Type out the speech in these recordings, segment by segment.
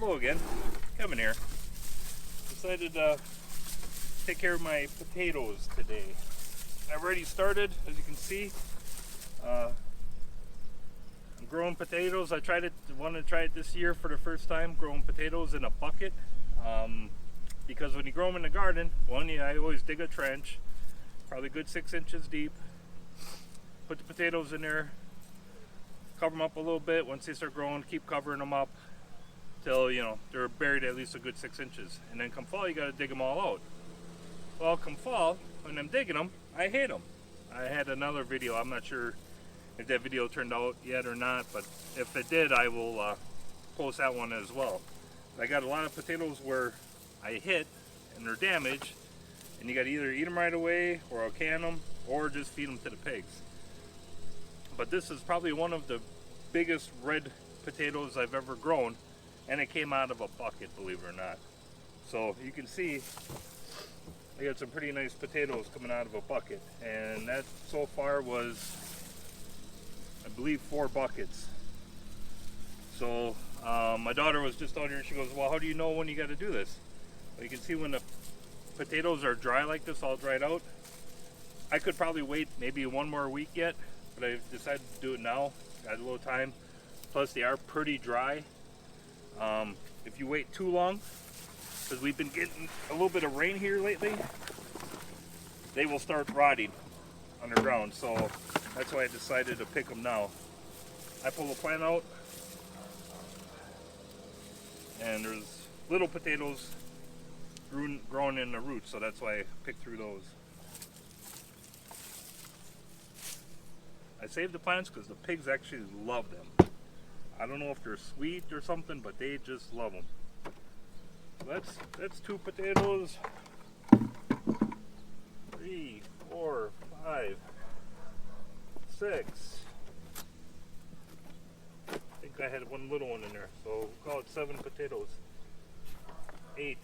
Hello again, Kevin here. Decided to take care of my potatoes today. I've already started, as you can see. I'm growing potatoes. I wanted to try it this year for the first time, growing potatoes in a bucket. Because when you grow them in the garden, I always dig a trench, probably good 6 inches deep. Put the potatoes in there, cover them up a little bit. Once they start growing, keep covering them up till they're buried at least a good 6 inches. And then come fall, you got to dig them all out. Well, come fall, when I'm digging them, I hate them. I had another video. I'm not sure if that video turned out yet or not, but if it did, I will post that one as well. I got a lot of potatoes where I hit and they're damaged, and you got to either eat them right away, or I'll can them, or just feed them to the pigs. But this is probably one of the biggest red potatoes I've ever grown, and it came out of a bucket, believe it or not. So you can see I got some pretty nice potatoes coming out of a bucket, and that so far was, I believe, 4 buckets. So my daughter was just out here. She goes, well, how do you know when you got to do this? Well, you can see when the potatoes are dry like this, all dried out. I could probably wait maybe one more week yet, but I decided to do it now. Got a little time. Plus they are pretty dry. If you wait too long, because we've been getting a little bit of rain here lately, they will start rotting underground. So that's why I decided to pick them now. I pull the plant out, and there's little potatoes growing in the roots, so that's why I picked through those. I saved the plants because the pigs actually love them. I don't know if they're sweet or something, but they just love them. So that's 2 potatoes. 3, 4, 5, 6. I think I had one little one in there, so we'll call it 7 potatoes. 8.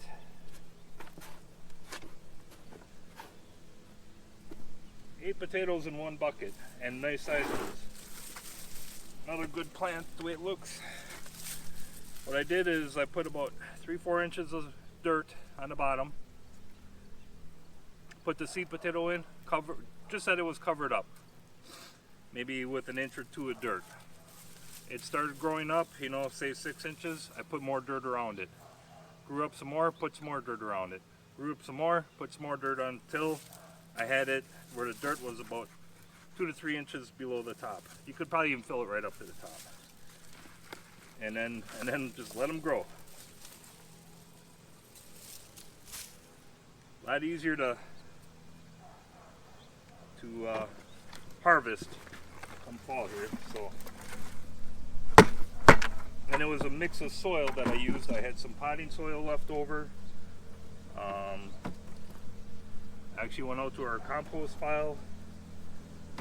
8 potatoes in 1 bucket, and nice sizes. Another good plant the way it looks. What I did is I put about 3-4 inches of dirt on the bottom, put the seed potato in, just that it was covered up, maybe with 1 or 2 inches of dirt. It started growing up, say 6 inches. I put more dirt around it. Grew up some more, put some more dirt around it. Grew up some more, put some more dirt on, until I had it where the dirt was about 2 to 3 inches below the top. You could probably even fill it right up to the top. And then just let them grow. A lot easier to harvest come fall here. So, and it was a mix of soil that I used. I had some potting soil left over. Actually went out to our compost pile,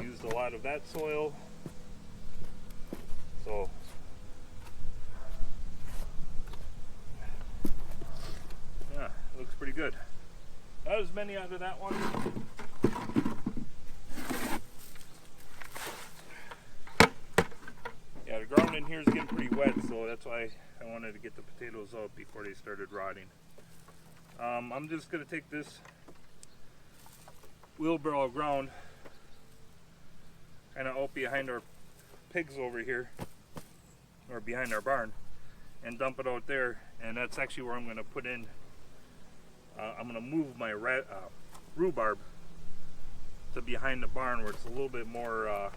used a lot of that soil. So yeah, looks pretty good. Not as many out of that one. Yeah, the ground in here is getting pretty wet, so that's why I wanted to get the potatoes out before they started rotting. I'm just going to take this wheelbarrow of ground kind of out behind our pigs over here, or behind our barn, and dump it out there. And that's actually where I'm going to put in, I'm going to move my rhubarb to behind the barn, where it's a little bit more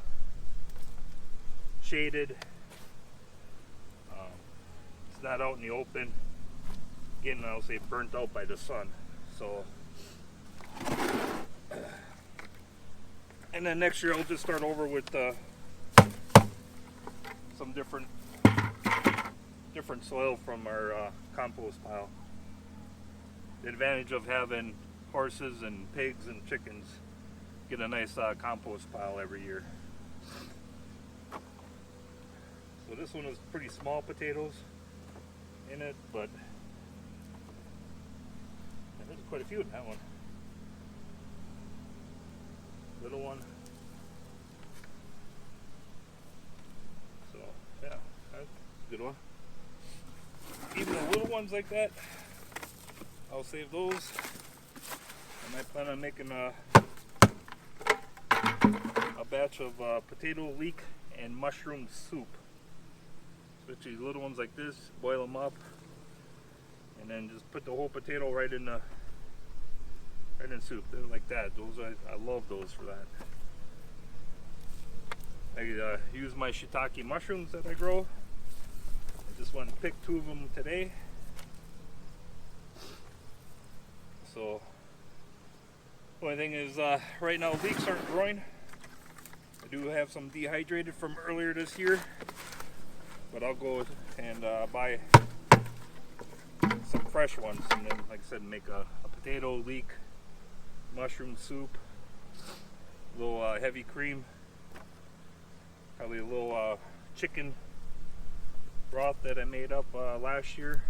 shaded. It's not out in the open, getting, I'll say, burnt out by the sun. So, and then next year I'll just start over with some different soil from our compost pile. The advantage of having horses and pigs and chickens, get a nice compost pile every year. So this one is pretty small potatoes in it, but there's quite a few in that one. Little one. So yeah, that's a good one. even the little ones like that, I'll save those. And I plan on making a batch of potato leek and mushroom soup. Especially little ones like this, boil them up, and then just put the whole potato right in soup. They're like that. Those I love those for that. I use my shiitake mushrooms that I grow. I just went and picked 2 of them today. So, only thing is, right now leeks aren't growing. I do have some dehydrated from earlier this year, but I'll go and buy some fresh ones, and then, like I said, make a potato leek mushroom soup, a little heavy cream, probably a little chicken broth that I made up last year.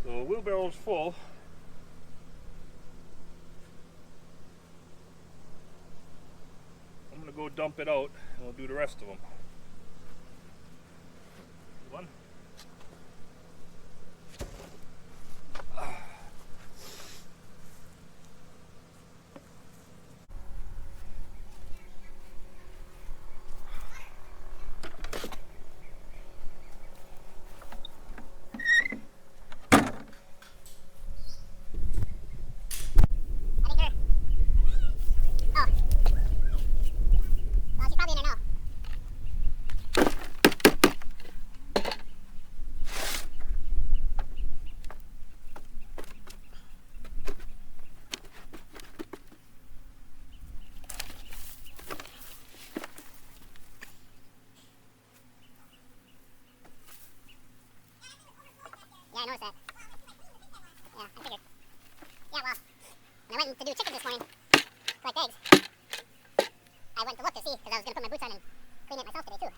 So the wheelbarrow's full. I'm gonna go dump it out and we'll do the rest of them. One. Yeah, I noticed that. Yeah, I figured. Yeah, well, when I went to do chicken this morning, collect eggs, I went to look to see, because I was going to put my boots on and clean it myself today, too.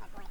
Oh, boy.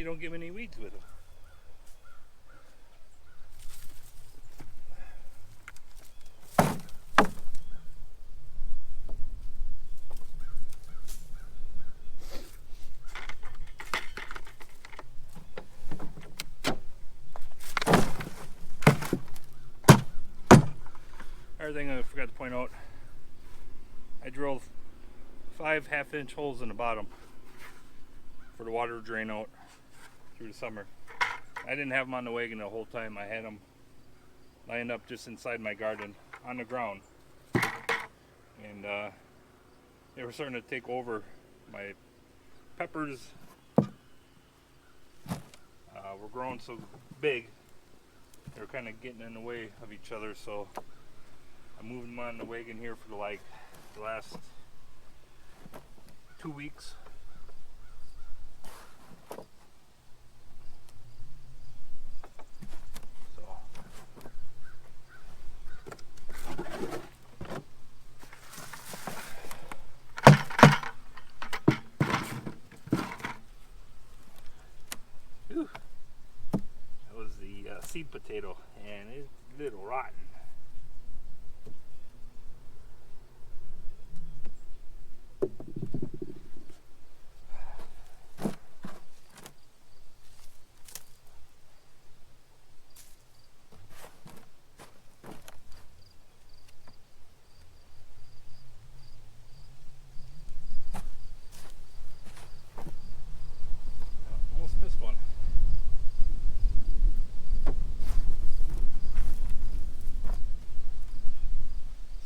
you don't get many weeds with them. Other thing I forgot to point out, I drilled 5 half-inch holes in the bottom for the water to drain out through the summer. I didn't have them on the wagon the whole time. I had them lined up just inside my garden on the ground, and they were starting to take over. My peppers were growing so big, they were kind of getting in the way of each other, so I moved them on the wagon here for the last 2 weeks. Whew. That was the seed potato, and it's a little rotten. Almost missed one.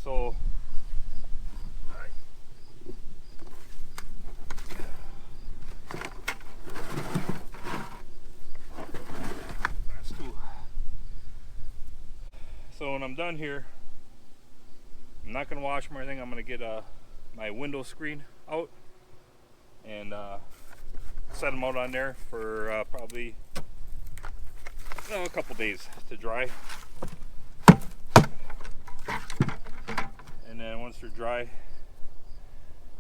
So that's two. So when I'm done here, I'm not going to wash them or anything. I'm going to get my window screen out and set them out on there for probably a couple days to dry. And then once they're dry,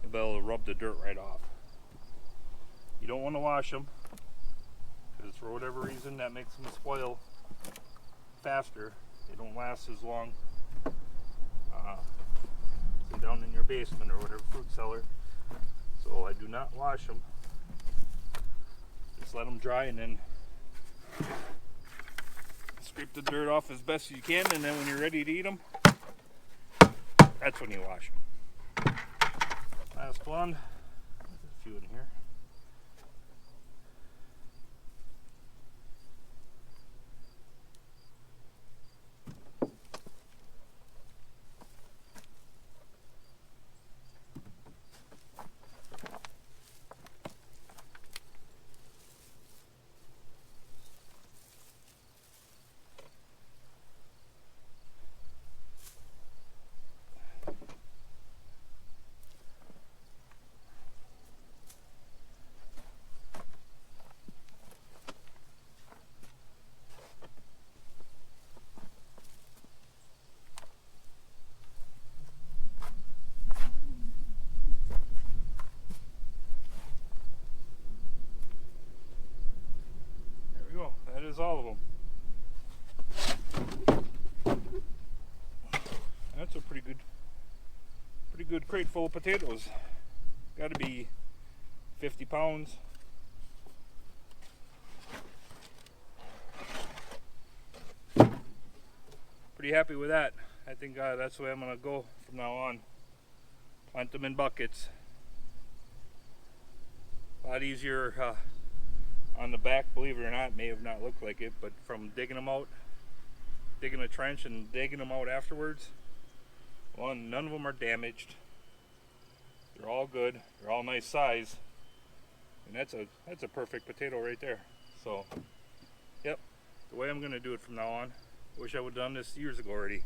you'll be able to rub the dirt right off. You don't want to wash them because for whatever reason that makes them spoil faster. They don't last as long. Say down in your basement or whatever fruit cellar. So I do not wash them. Just let them dry and then scrape the dirt off as best you can, and then when you're ready to eat them, that's when you wash them. Last one. There's a few in here. That is all of them. That's a pretty good crate full of potatoes. Got to be 50 pounds. Pretty happy with that. I think that's the way I'm going to go from now on. Plant them in buckets. A lot easier on the back, believe it or not. May have not looked like it, but from digging them out, digging a trench and digging them out afterwards, well, none of them are damaged. They're all good. They're all nice size, and that's a perfect potato right there. So, yep, the way I'm going to do it from now on. Wish I would have done this years ago already.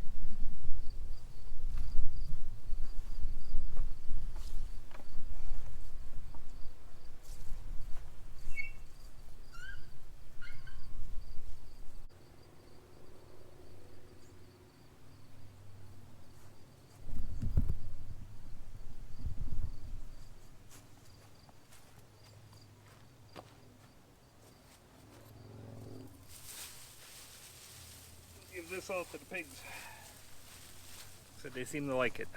salt to the pigs. Said they seem to like it.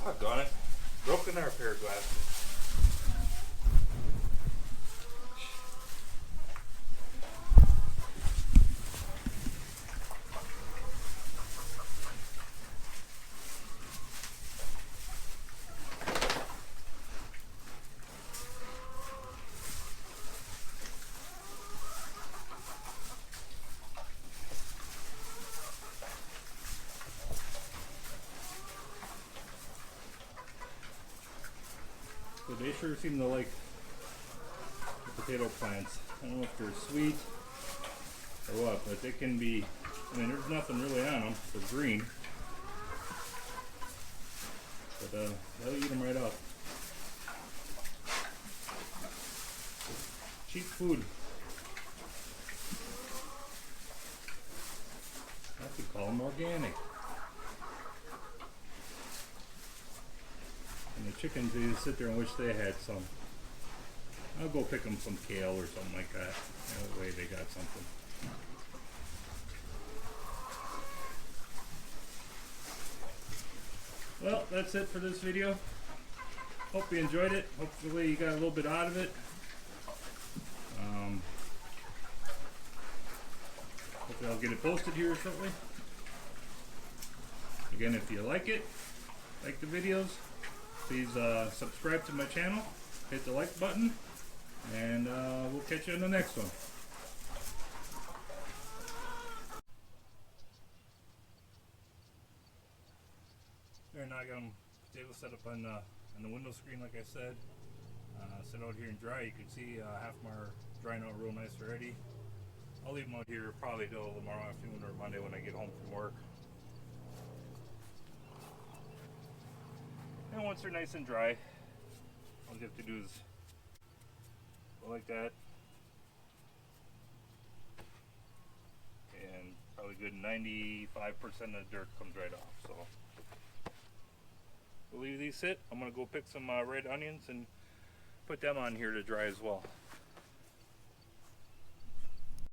Doggone it. Broken our pair of glasses. So they sure seem to like the potato plants. I don't know if they're sweet or what, but they can be, I mean, there's nothing really on them. They're green. But they'll eat them right up. Cheap food. I could call them organic. And the chickens, they just sit there and wish they had some. I'll go pick them some kale or something like that. That way they got something. Well, that's it for this video. Hope you enjoyed it. Hopefully you got a little bit out of it. Hopefully I'll get it posted here shortly. Again, if you like it, like the videos, please subscribe to my channel, hit the like button, and we'll catch you in the next one. There, now I got them potatoes set up on the window screen like I said. Sit out here and dry. You can see half of them are drying out real nice already. I'll leave them out here probably till tomorrow afternoon or Monday when I get home from work. And once they're nice and dry, all you have to do is go like that. And probably good 95% of the dirt comes right off. So we'll leave these sit. I'm going to go pick some red onions and put them on here to dry as well.